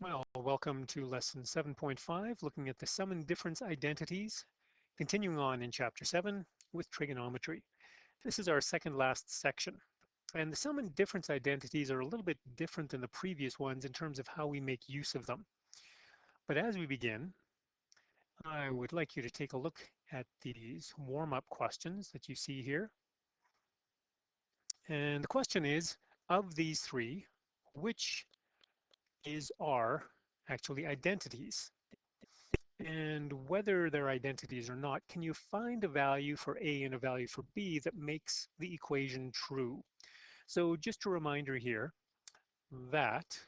Well, welcome to lesson 7.5, looking at the sum and difference identities, continuing on in chapter 7 with trigonometry. This is our second last section. And the sum and difference identities are a little bit different than the previous ones in terms of how we make use of them. But as we begin, I would like you to take a look at these warm-up questions that you see here. And the question is, of these three, which are actually identities? And whether they're identities or not, can you find a value for A and a value for B that makes the equation true? So just a reminder here that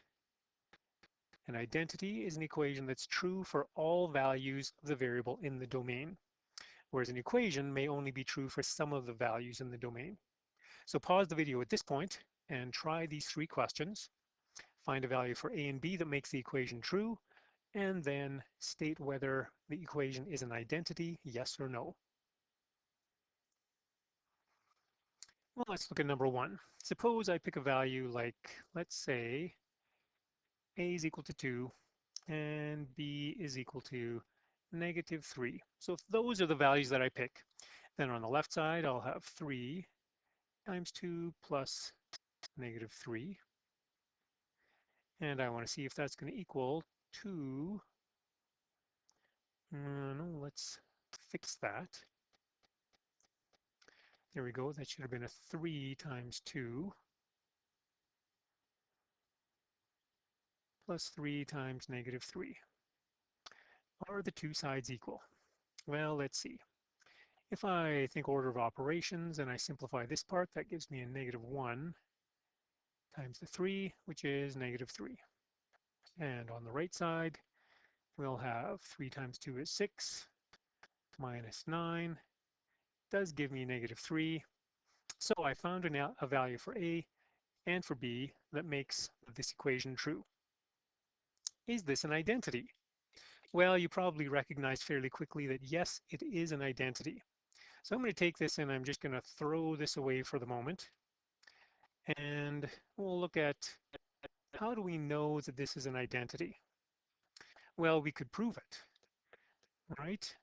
an identity is an equation that's true for all values of the variable in the domain, whereas an equation may only be true for some of the values in the domain. So pause the video at this point and try these three questions. Find a value for A and B that makes the equation true, and then state whether the equation is an identity, yes or no. Well, let's look at number one. Suppose I pick a value like, let's say, A is equal to 2 and B is equal to -3. So if those are the values that I pick, then on the left side, I'll have 3 times 2 plus -3. And I want to see if that's going to equal 2. No, let's fix that. There we go. That should have been a 3 times 2 plus 3 times -3. Are the two sides equal? Well, let's see. If I think order of operations and I simplify this part, that gives me a -1 times the 3, which is -3. And on the right side, we'll have 3 times 2 is 6, minus 9 does give me -3. So I found a value for A and for B that makes this equation true. Is this an identity? Well, you probably recognize fairly quickly that yes, it is an identity. So I'm going to take this and I'm just going to throw this away for the moment. And we'll look at how do we know that this is an identity? Well, we could prove it, right?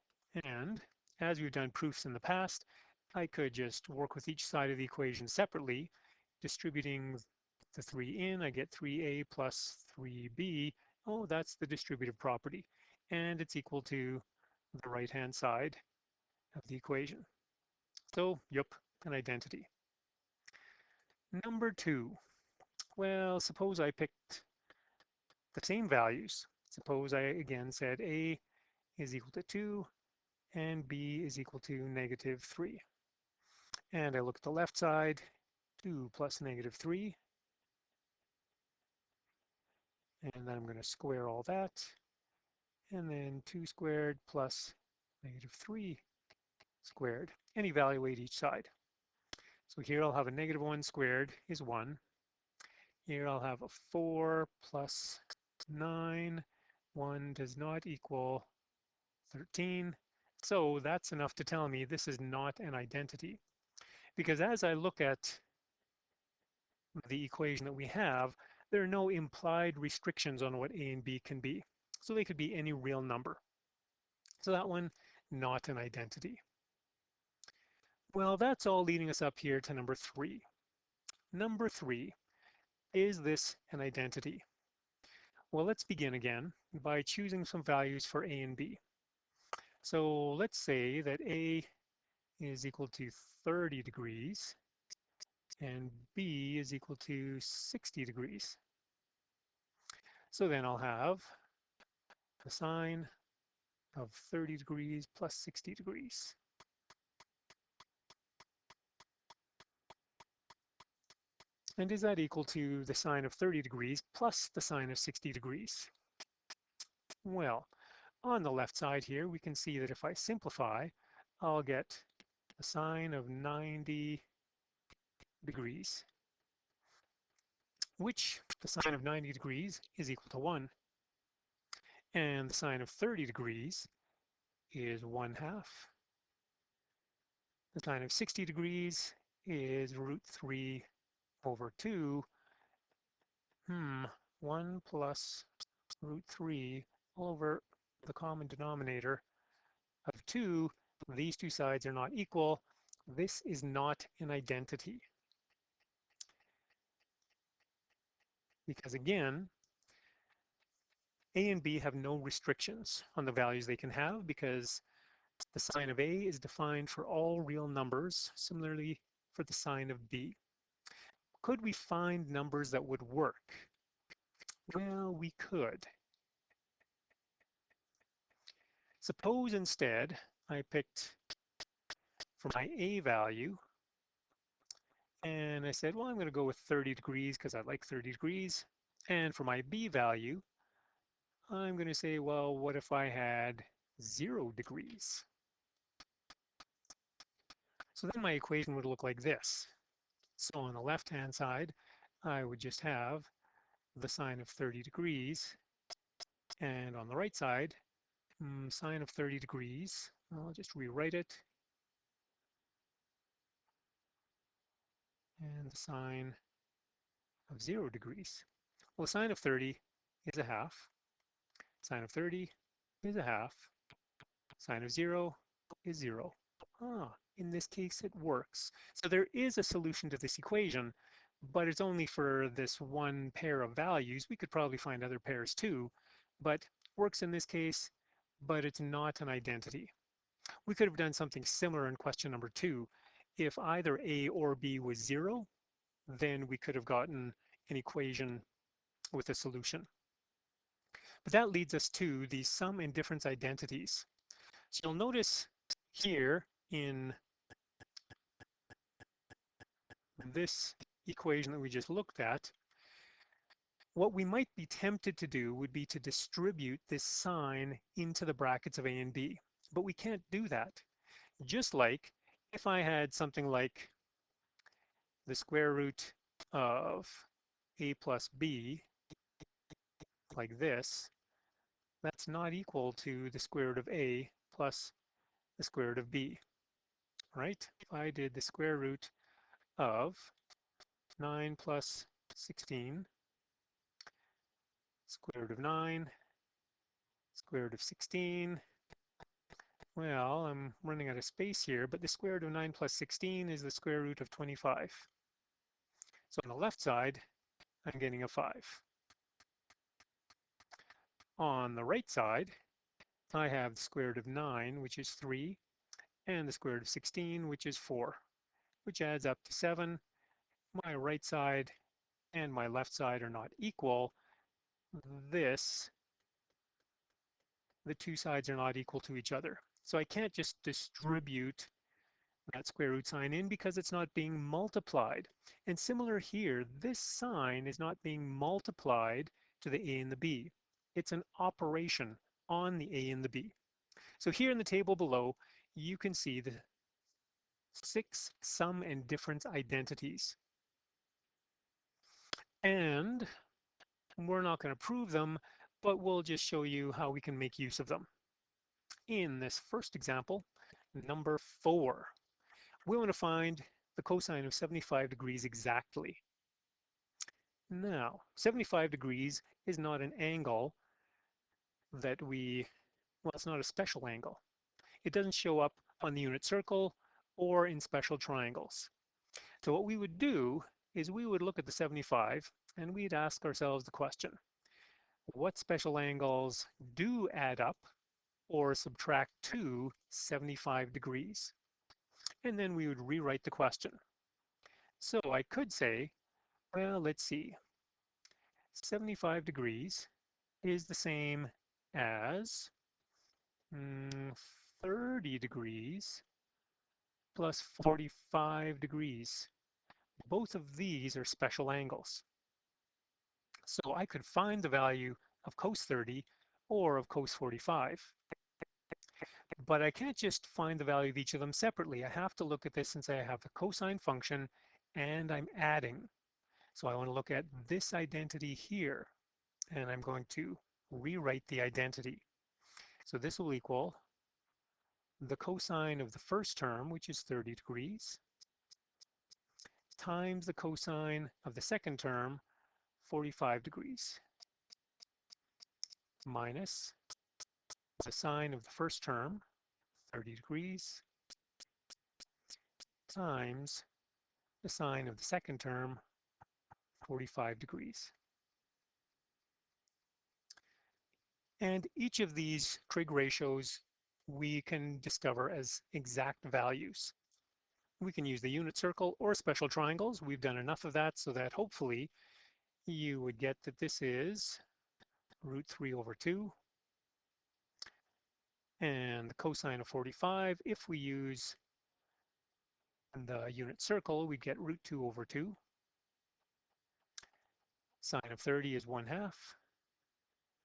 And as we've done proofs in the past, I could just work with each side of the equation separately, distributing the 3 in. I get 3a plus 3b. Oh, that's the distributive property. And it's equal to the right-hand side of the equation. So, yep, an identity. Number 2. Well, suppose I picked the same values. Suppose I again said A is equal to 2 and B is equal to -3. And I look at the left side, 2 plus -3. And then I'm going to square all that. And then 2 squared plus -3 squared, and evaluate each side. So here I'll have a -1 squared is 1. Here I'll have a 4 plus 9. 1 does not equal 13. So that's enough to tell me this is not an identity. Because as I look at the equation that we have, there are no implied restrictions on what A and B can be. So they could be any real number. So that one, not an identity. Well, that's all leading us up here to number 3. Number 3, is this an identity? Well, let's begin again by choosing some values for A and B. So let's say that A is equal to 30 degrees and B is equal to 60 degrees. So then I'll have the sine of 30 degrees plus 60 degrees. And is that equal to the sine of 30 degrees plus the sine of 60 degrees? Well, on the left side here, we can see that if I simplify, I'll get the sine of 90 degrees, which the sine of 90 degrees is equal to 1. And the sine of 30 degrees is 1/2. The sine of 60 degrees is √3 over 2. 1 plus root 3 over the common denominator of 2. These two sides are not equal. This is not an identity. Because again, A and B have no restrictions on the values they can have because the sign of A is defined for all real numbers, similarly for the sign of B. Could we find numbers that would work? Well, we could. Suppose instead I picked for my A value and I said, well, I'm going to go with 30 degrees because I like 30 degrees. And for my B value, I'm going to say, well, what if I had 0 degrees? So then my equation would look like this. So on the left-hand side, I would just have the sine of 30 degrees. And on the right side, sine of 30 degrees. I'll just rewrite it. And the sine of 0 degrees. Well, the sine of 30 is a half. Sine of 30 is a half. Sine of 0 is 0. In this case, it works. So there is a solution to this equation, but it's only for this one pair of values. We could probably find other pairs too, but works in this case, but it's not an identity. We could have done something similar in question number 2. If either A or B was 0, then we could have gotten an equation with a solution. But that leads us to the sum and difference identities. So you'll notice here in this equation that we just looked at, what we might be tempted to do would be to distribute this sign into the brackets of A and B. But we can't do that. Just like if I had something like the square root of A plus B, like this, that's not equal to the square root of A plus the square root of B, right? If I did the square root of 9 plus 16, square root of 9, square root of 16. Well, I'm running out of space here, but the square root of 9 plus 16 is the square root of 25. So on the left side, I'm getting a 5. On the right side, I have the square root of 9, which is 3, and the square root of 16, which is 4, which adds up to 7. My right side and my left side are not equal. The two sides are not equal to each other. So I can't just distribute that square root sign in because it's not being multiplied. And similar here, this sign is not being multiplied to the A and the B. It's an operation on the A and the B. So here in the table below, you can see the 6 sum and difference identities. And we're not going to prove them, but we'll just show you how we can make use of them. In this first example, number 4, we want to find the cosine of 75 degrees exactly. Now, 75 degrees is not an angle that well, it's not a special angle. It doesn't show up on the unit circle or in special triangles. So what we would do is we would look at the 75 and we'd ask ourselves the question, what special angles do add up or subtract to 75 degrees? And then we would rewrite the question. So I could say, well, let's see, 75 degrees is the same as 30 degrees plus 45 degrees. Both of these are special angles. So I could find the value of cos 30 or of cos 45. But I can't just find the value of each of them separately. I have to look at this and say I have the cosine function and I'm adding. So I want to look at this identity here, and I'm going to rewrite the identity. So this will equal the cosine of the first term, which is 30 degrees, times the cosine of the second term, 45 degrees. minus the sine of the first term, 30 degrees, times the sine of the second term, 45 degrees. And each of these trig ratios we can discover as exact values. We can use the unit circle or special triangles. We've done enough of that so that hopefully you would get that this is root 3 over 2. And the cosine of 45, if we use the unit circle, we get root 2 over 2. Sine of 30 is 1/2.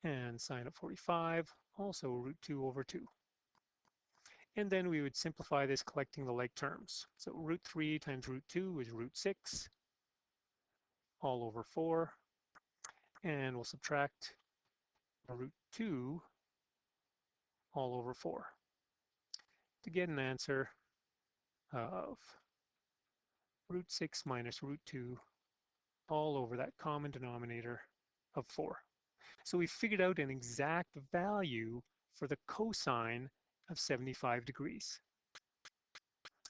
And sine of 45, also root 2 over 2. And then we would simplify this collecting the like terms. So root 3 times root 2 is root 6, all over 4. And we'll subtract root 2 all over 4 to get an answer of root 6 minus root 2 all over that common denominator of 4. So we figured out an exact value for the cosine of 75 degrees.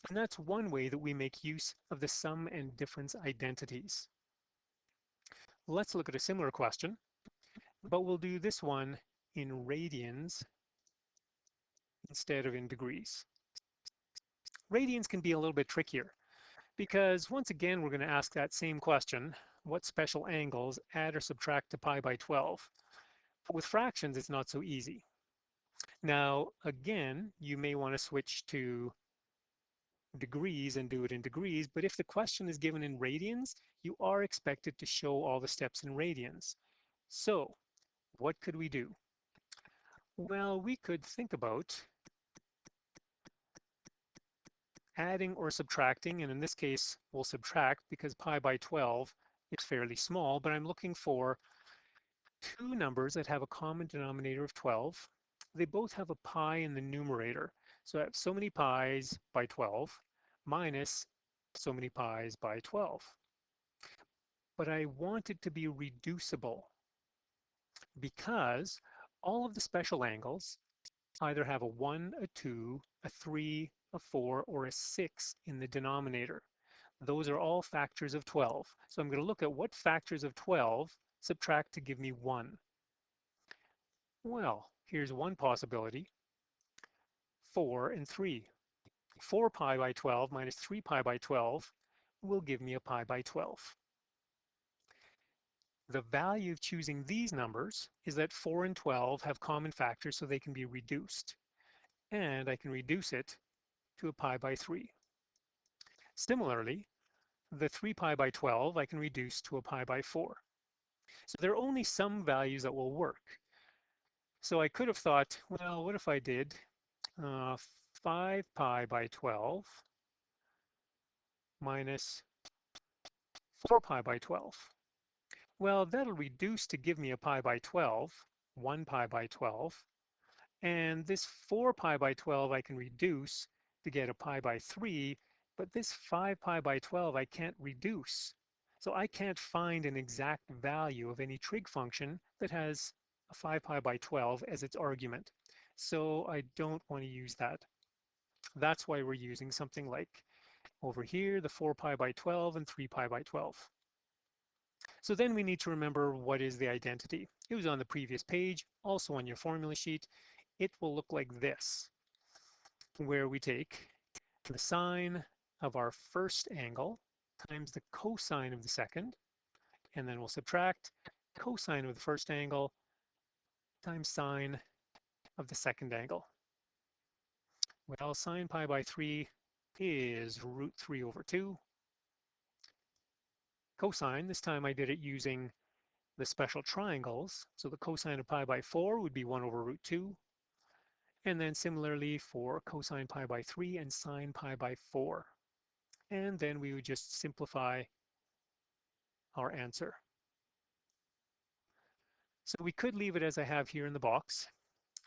And that's one way that we make use of the sum and difference identities. Let's look at a similar question, but we'll do this one in radians instead of in degrees. Radians can be a little bit trickier because once again, we're going to ask that same question, what special angles add or subtract to pi by 12? But with fractions, it's not so easy. Now, again, you may want to switch to degrees and do it in degrees, but if the question is given in radians, you are expected to show all the steps in radians. So, what could we do? Well, we could think about adding or subtracting, and in this case, we'll subtract because pi by 12 is fairly small, but I'm looking for two numbers that have a common denominator of 12. They both have a pi in the numerator. So I have so many pi's by 12 minus so many pi's by 12. But I want it to be reducible because all of the special angles either have a 1, a 2, a 3, a 4, or a 6 in the denominator. Those are all factors of 12. So I'm going to look at what factors of 12 subtract to give me 1. Well, here's one possibility, 4 and 3. 4 pi by 12 minus 3 pi by 12 will give me a pi by 12. The value of choosing these numbers is that 4 and 12 have common factors, so they can be reduced. And I can reduce it to a pi by 3. Similarly, the 3 pi by 12 I can reduce to a pi by 4. So there are only some values that will work. So I could have thought, well, what if I did 5 pi by 12 minus 4 pi by 12? Well, that'll reduce to give me a pi by 12, 1 pi by 12. And this 4 pi by 12 I can reduce to get a pi by 3, but this 5 pi by 12 I can't reduce. So I can't find an exact value of any trig function that has a 5 pi by 12 as its argument. So I don't want to use that. That's why we're using something like over here, the 4 pi by 12 and 3 pi by 12. So then we need to remember what is the identity. It was on the previous page, also on your formula sheet. It will look like this, where we take the sine of our first angle times the cosine of the second, and then we'll subtract cosine of the first angle times sine of the second angle. Well, sine pi by 3 is root 3 over 2. Cosine, this time I did it using the special triangles. So the cosine of pi by 4 would be 1 over root 2. And then similarly for cosine pi by 3 and sine pi by 4. And then we would just simplify our answer. So we could leave it as I have here in the box.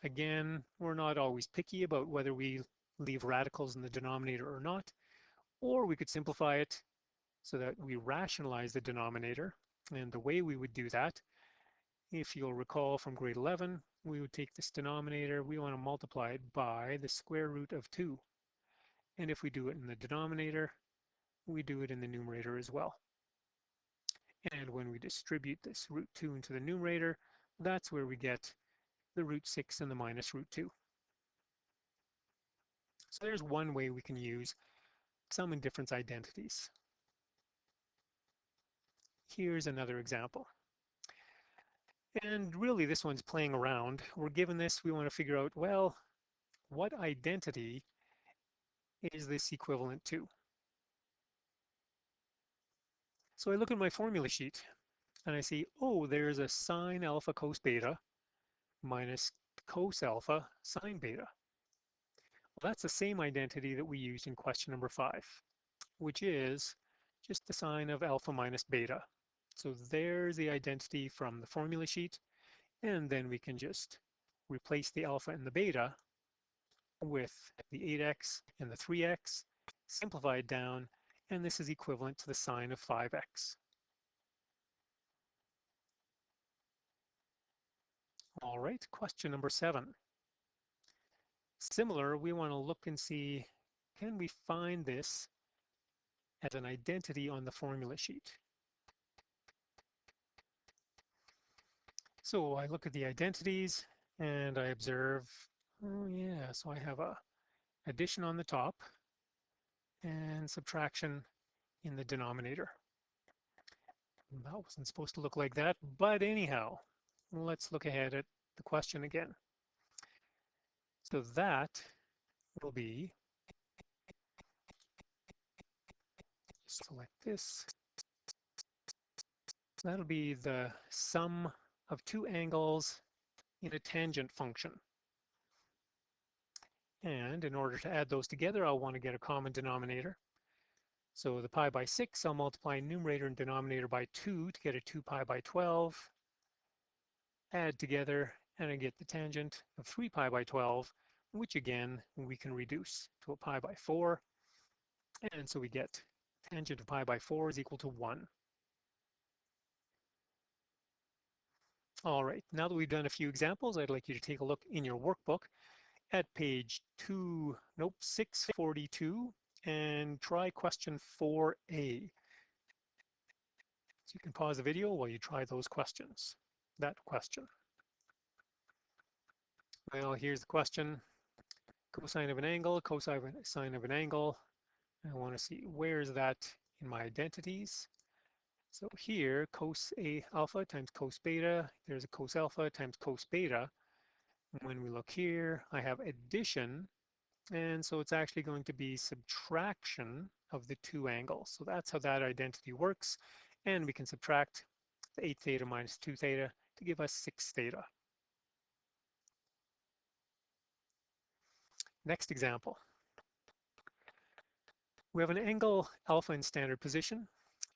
Again, we're not always picky about whether we leave radicals in the denominator or not. Or we could simplify it so that we rationalize the denominator. And the way we would do that, if you'll recall from grade 11, we would take this denominator, we want to multiply it by the square root of 2. And if we do it in the denominator, we do it in the numerator as well. And when we distribute this root 2 into the numerator, that's where we get the root 6 and the minus root 2. So there's one way we can use sum and difference identities. Here's another example. And really this one's playing around. We're given this, we want to figure out, well, what identity is this equivalent to? So I look at my formula sheet and I see, oh, there's a sine alpha cos beta minus cos alpha sine beta. Well, that's the same identity that we used in question number 5, which is just the sine of alpha minus beta. So there's the identity from the formula sheet, and then we can just replace the alpha and the beta with the 8x and the 3x, simplify it down, and this is equivalent to the sine of 5x. All right, question number 7. Similar, we want to look and see, can we find this as an identity on the formula sheet? So I look at the identities and I observe, oh yeah, so I have a addition on the top and subtraction in the denominator. That wasn't supposed to look like that, but anyhow, let's look ahead at the question again. So that will be, select this, that'll be the sum of two angles in a tangent function. And in order to add those together, I'll want to get a common denominator. So the pi by 6, I'll multiply numerator and denominator by 2 to get a 2 pi by 12. Add together, and I get the tangent of 3 pi by 12, which again, we can reduce to a pi by 4. And so we get tangent of pi by 4 is equal to 1. All right, now that we've done a few examples, I'd like you to take a look in your workbook at page 642 and try question 4a. So you can pause the video while you try those questions, that question. Well, here's the question. Cosine of an angle, cosine of an angle. I want to see where is that in my identities. So here, cos A alpha times cos beta, there's a cos alpha times cos beta. When we look here, I have addition, and so it's actually going to be subtraction of the two angles. So that's how that identity works, and we can subtract the 8 theta minus 2 theta to give us 6 theta. Next example. We have an angle alpha in standard position,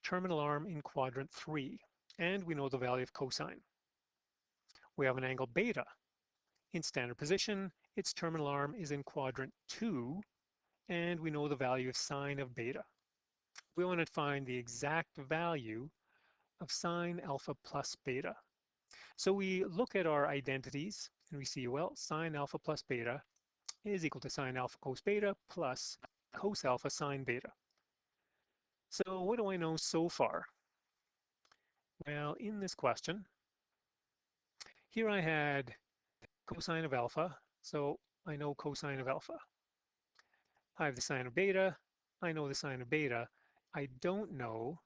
terminal arm in quadrant 3, and we know the value of cosine. We have an angle beta in standard position, its terminal arm is in quadrant 2, and we know the value of sine of beta. We want to find the exact value of sine alpha plus beta. So we look at our identities and we see, well, sine alpha plus beta is equal to sine alpha cos beta plus cos alpha sine beta. So what do I know so far? Well, in this question, here I had cosine of alpha, so I know cosine of alpha. I have the sine of beta, I know the sine of beta. I don't know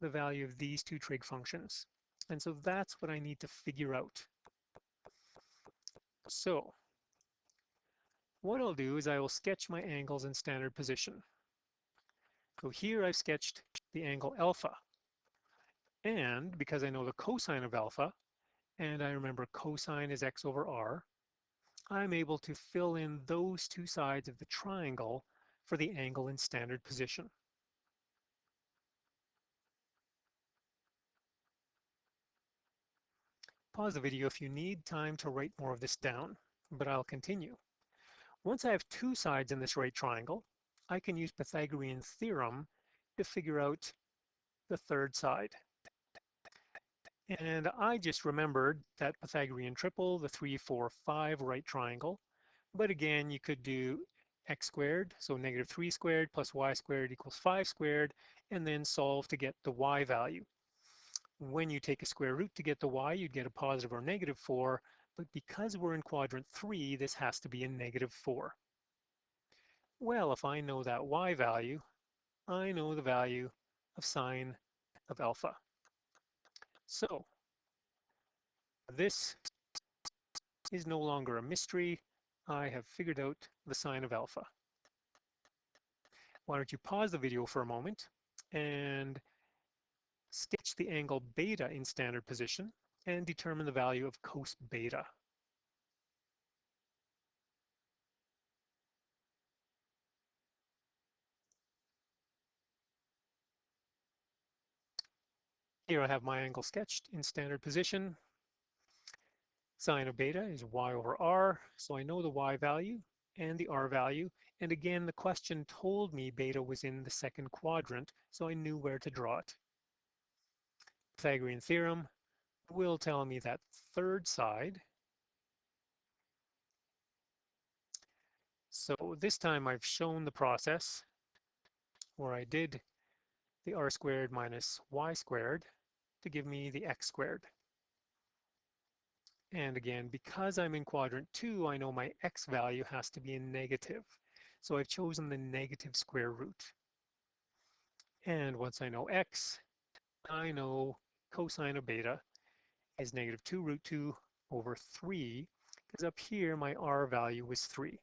the value of these two trig functions. And so that's what I need to figure out. So what I'll do is I will sketch my angles in standard position. So here I've sketched the angle alpha. And because I know the cosine of alpha, and I remember cosine is x over r, I'm able to fill in those two sides of the triangle for the angle in standard position. Pause the video if you need time to write more of this down, but I'll continue. Once I have two sides in this right triangle, I can use Pythagorean theorem to figure out the third side. And I just remembered that Pythagorean triple, the 3, 4, 5 right triangle. But again, you could do x squared, so negative 3 squared plus y squared equals 5 squared, and then solve to get the y value. When you take a square root to get the y, you'd get a positive or negative 4, but because we're in quadrant 3, this has to be a negative 4. Well, if I know that y value, I know the value of sine of alpha. So this is no longer a mystery. I have figured out the sine of alpha. Why don't you pause the video for a moment and sketch the angle beta in standard position and determine the value of cos beta. Here I have my angle sketched in standard position. Sine of beta is y over r, so I know the y value and the r value. And again, the question told me beta was in the second quadrant, so I knew where to draw it. Pythagorean theorem will tell me that third side. So this time I've shown the process where I did the r squared minus y squared to give me the x squared. And again, because I'm in quadrant 2, I know my x value has to be a negative. So I've chosen the negative square root. And once I know x, I know cosine of beta is negative 2 root 2 over 3, because up here my r value was 3.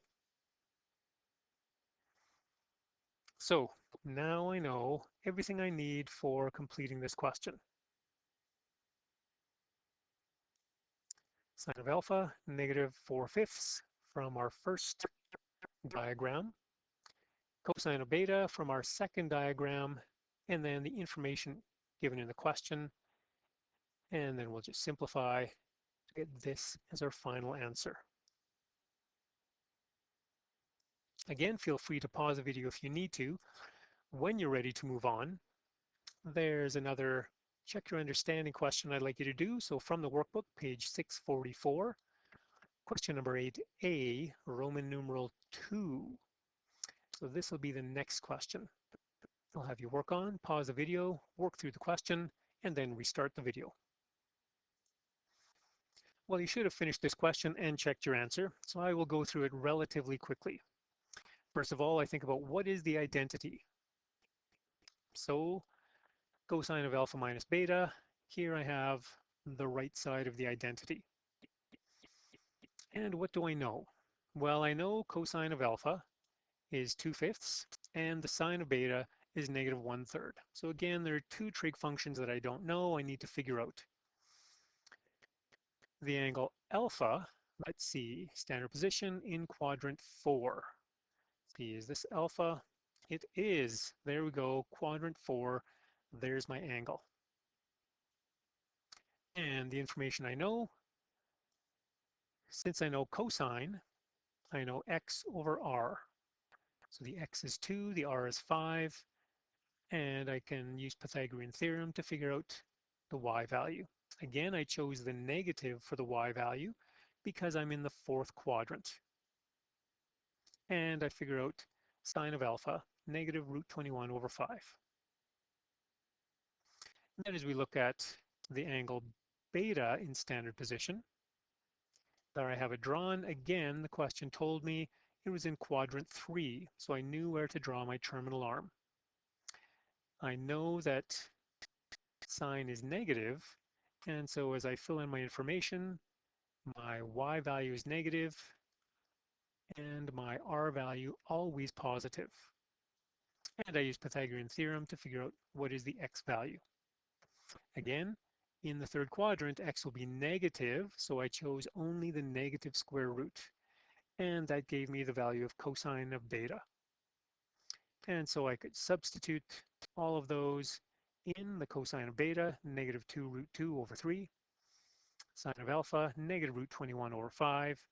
So now I know everything I need for completing this question. Sine of alpha, negative 4/5 from our first diagram, cosine of beta from our second diagram, and then the information given in the question. And then we'll just simplify to get this as our final answer. Again, feel free to pause the video if you need to. When you're ready to move on, there's another check your understanding question I'd like you to do. So from the workbook, page 644, question number 8a, Roman numeral 2. So this will be the next question. I'll have you work on, pause the video, work through the question, and then restart the video. Well, you should have finished this question and checked your answer, so I will go through it relatively quickly. First of all, I think about what is the identity. So cosine of alpha minus beta, here I have the right side of the identity. And what do I know? Well, I know cosine of alpha is 2/5, and the sine of beta is negative 1/3. So again, there are two trig functions that I don't know, I need to figure out. The angle alpha, let's see, standard position in quadrant 4. See, is this alpha? It is. There we go, quadrant 4. There's my angle. And the information I know, since I know cosine, I know x over r. So the x is 2, the r is 5, and I can use Pythagorean theorem to figure out the y value. Again, I chose the negative for the y value because I'm in the fourth quadrant. And I figure out sine of alpha, negative root 21 over 5. Then as we look at the angle beta in standard position, there I have it drawn. Again, the question told me it was in quadrant 3, so I knew where to draw my terminal arm. I know that sine is negative, and so as I fill in my information, my y value is negative, and my r value always positive. And I use Pythagorean theorem to figure out what is the x value. Again, in the third quadrant, x will be negative, so I chose only the negative square root. And that gave me the value of cosine of beta. And so I could substitute all of those in the cosine of beta, negative 2 root 2 over 3, sine of alpha, negative root 21 over 5,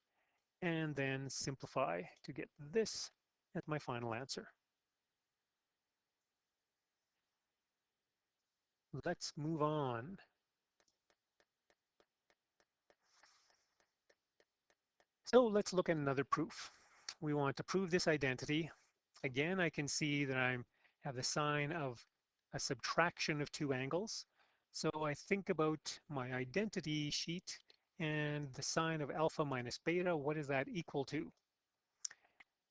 and then simplify to get this as my final answer. Let's move on. So let's look at another proof. We want to prove this identity. Again, I can see that I have the sign of a subtraction of two angles. So I think about my identity sheet and the sign of alpha minus beta. What is that equal to?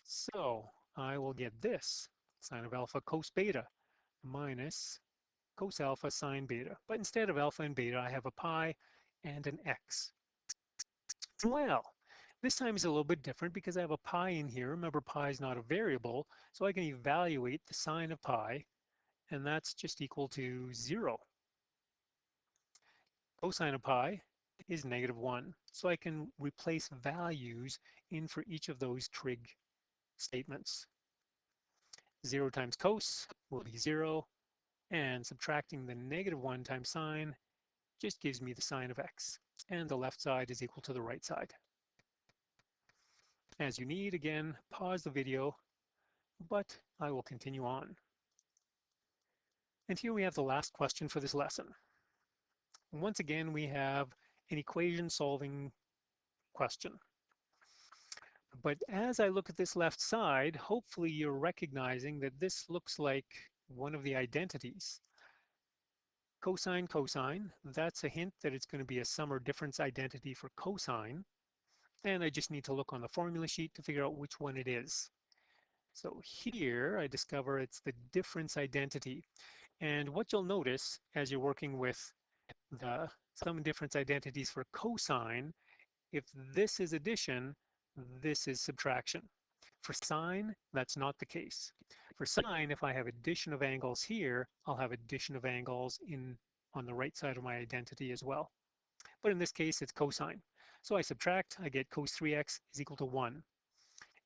So I will get this sine of alpha cos beta minus cos alpha sine beta. But instead of alpha and beta, I have a pi and an x. Well, this time is a little bit different because I have a pi in here. Remember, pi is not a variable, so I can evaluate the sine of pi, and that's just equal to 0. Cosine of pi is -1, so I can replace values in for each of those trig statements. 0 times cos will be 0, and subtracting the -1 times sine just gives me the sine of x, and the left side is equal to the right side. As you need, again, pause the video, but I will continue on. And here we have the last question for this lesson. Once again, we have an equation solving question. But as I look at this left side, hopefully you're recognizing that this looks like one of the identities. Cosine, cosine, that's a hint that it's going to be a sum or difference identity for cosine. And I just need to look on the formula sheet to figure out which one it is. So here I discover it's the difference identity. And what you'll notice as you're working with the sum and difference identities for cosine, if this is addition, this is subtraction. For sine, that's not the case. For sine, if I have addition of angles here, I'll have addition of angles on the right side of my identity as well. But in this case, it's cosine. So I subtract, I get cos 3x is equal to 1.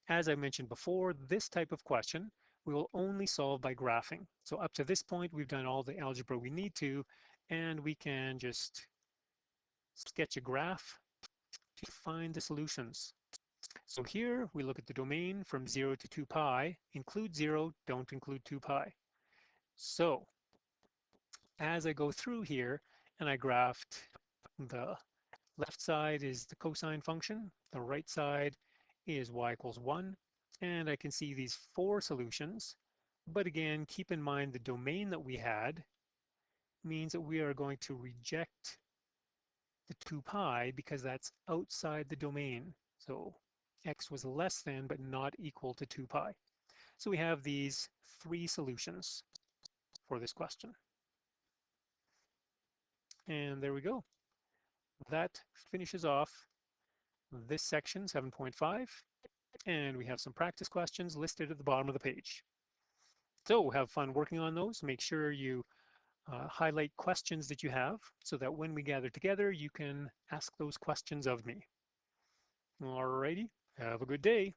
As I mentioned before, this type of question we will only solve by graphing. So up to this point, we've done all the algebra we need to, and we can just sketch a graph to find the solutions. So here we look at the domain from 0 to 2 pi. Include 0, don't include 2 pi. So as I go through here and I graphed, the left side is the cosine function, the right side is y equals 1, and I can see these 4 solutions. But again, keep in mind the domain that we had means that we are going to reject the 2 pi because that's outside the domain. So x was less than but not equal to 2 pi. So we have these 3 solutions for this question. And there we go. That finishes off this section 7.5. And we have some practice questions listed at the bottom of the page. So have fun working on those. Make sure you highlight questions that you have so that when we gather together, you can ask those questions of me. Alrighty, have a good day.